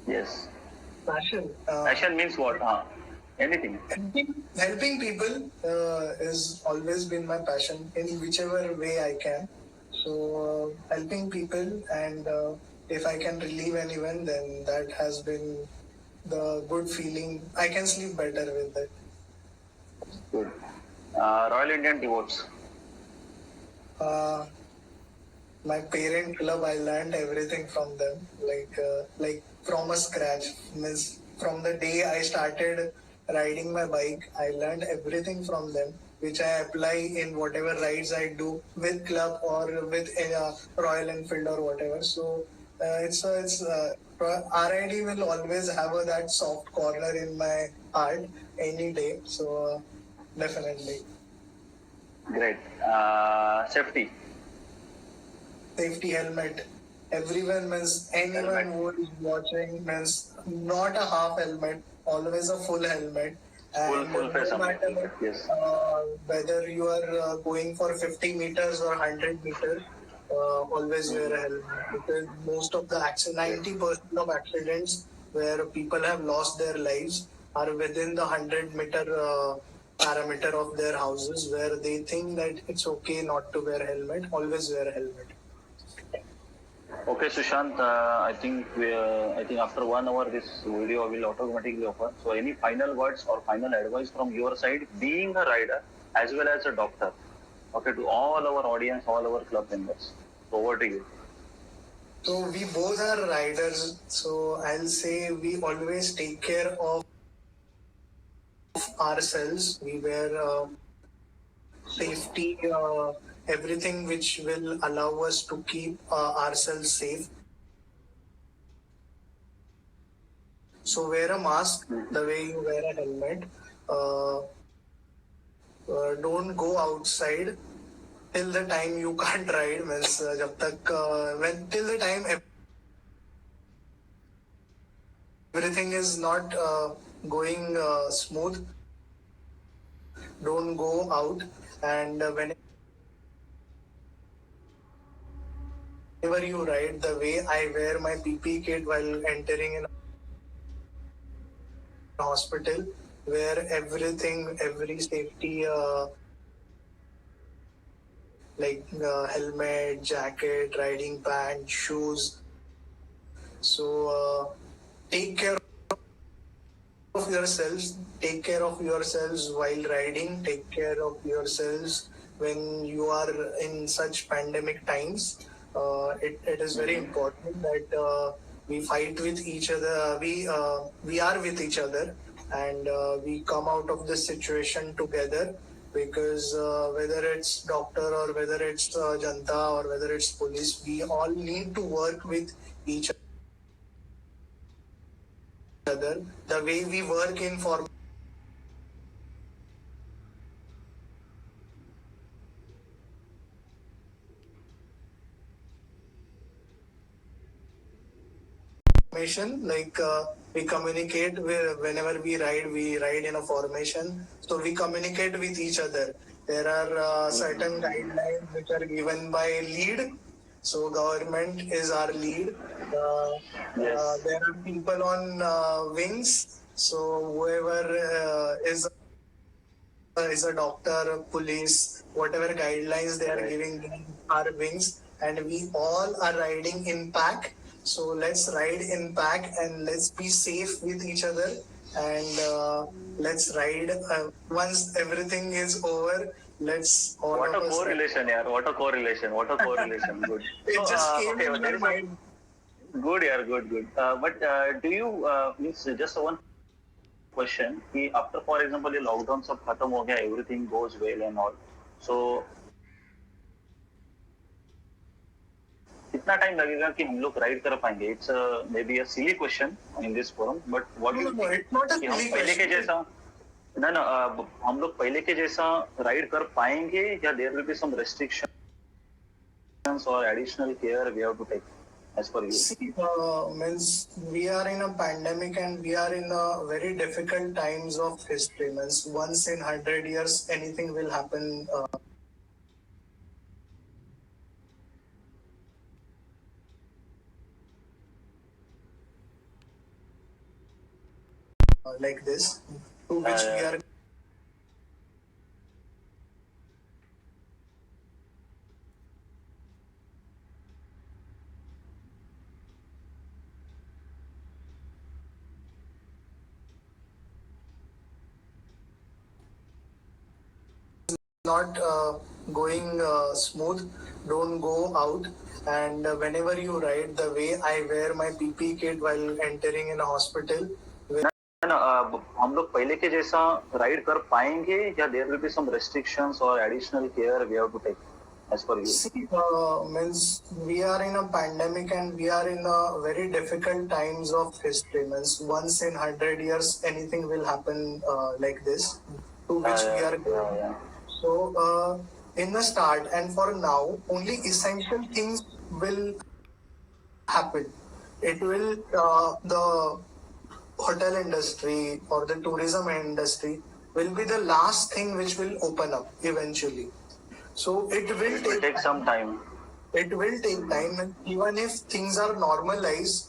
Yes. passion. Passion means what? Anything. Helping people has always been my passion in whichever way I can. So helping people, and if I can relieve anyone, then that has been the good feeling. I can sleep better with it. Good. Royal Indian Devotes. Uh, my parent club, I learned everything from them, like from a scratch. Means from the day I started riding my bike, I learned everything from them, which I apply in whatever rides I do with club or with Royal Enfield or whatever. So RID will always have that soft corner in my heart any day. So definitely. Great. Safety. Safety helmet. Everyone means anyone Helmet. who is watching means not a half helmet, always a full helmet. And Full face no up. matter Yes. whether you are going for 50 meters or 100 meters, always wear a helmet, because most of the accidents, 90% of accidents where people have lost their lives are within the 100-meter parameter of their houses, where they think that it's okay not to wear helmet. Always wear a helmet. Okay, Sushant. I think after 1 hour this video will automatically open. So any final words or final advice from your side, being a rider as well as a doctor. Okay, to all our audience, all our club members. So over to you. So we both are riders. So I'll say we always take care of ourselves. We wear safety, everything which will allow us to keep ourselves safe. So wear a mask the way you wear a helmet. Uh, don't go outside till the time you can't ride. Means जब तक till the time everything is not going smooth, don't go out. And whenever you ride, the way I wear my PPE kit while entering in a hospital, where everything, every safety, like helmet, jacket, riding pants, shoes. So take care of yourselves. Take care of yourselves while riding. Take care of yourselves when you are in such pandemic times. It is very important that we fight with each other. We are with each other, and we come out of this situation together. Because whether it's doctor or whether it's Janta or whether it's police, we all need to work with each other. The way we work in formation, like we communicate whenever we ride in a formation. So we communicate with each other. There are certain guidelines which are given by lead. So government is our lead. Yes. There are people on wings. So whoever is a doctor, police, whatever guidelines they are Right. giving our wings, and we all are riding in pack. So let's ride in pack and let's be safe with each other, and let's ride. Once everything is over, let's all What a of us. correlation, yaar. What a correlation. What a correlation. Good. It So, just came okay, in my there is a mind. good, yaar. Good. But do you means just one question? कि after, for example, ये lockdown सब खत्म हो गया, everything goes well and all. So कितना time लगेगा कि हम लोग राइड कर पाएंगे? It's may be a silly question in this forum, but what you No, it's not a कि हम silly पहले के question. जैसा ना हम लोग पहले के जैसा राइड कर पाएंगे या there will be some restrictions और additional care we have to take as per you? See, means we are in a pandemic and we are in a very difficult times of history. Means once in 100 years, anything will happen like this, to which we are not going smooth. Don't go out. And whenever you ride, the way I wear my PPE kit while entering in a hospital, ना हम लोग पहले के जैसा ride कर पाएंगे या there will be some restrictions और additional care we have to take as per you? see, means we are in a pandemic and we are in a very difficult times of history. Means once in 100 years, anything will happen like this, to which we are. yeah. So, in the start and for now, only essential things will happen. It will, the hotel industry or the tourism industry will be the last thing which will open up eventually. So, it will It will take some time. it will take time, and even if things are normalized,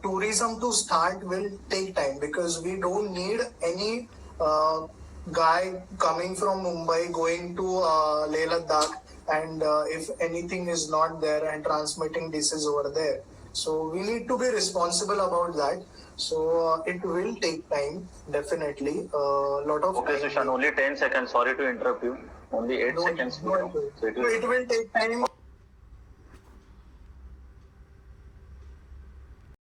tourism to start will take time, because we don't need any guy coming from Mumbai going to Leh Ladakh, and if anything is not there and transmitting disease over there. So we need to be responsible about that. So it will take time, definitely. Lot of Okay, time. Sushan, only 10 seconds. Sorry to interrupt you. Only 8 Don't- seconds. don't- So it it will take time.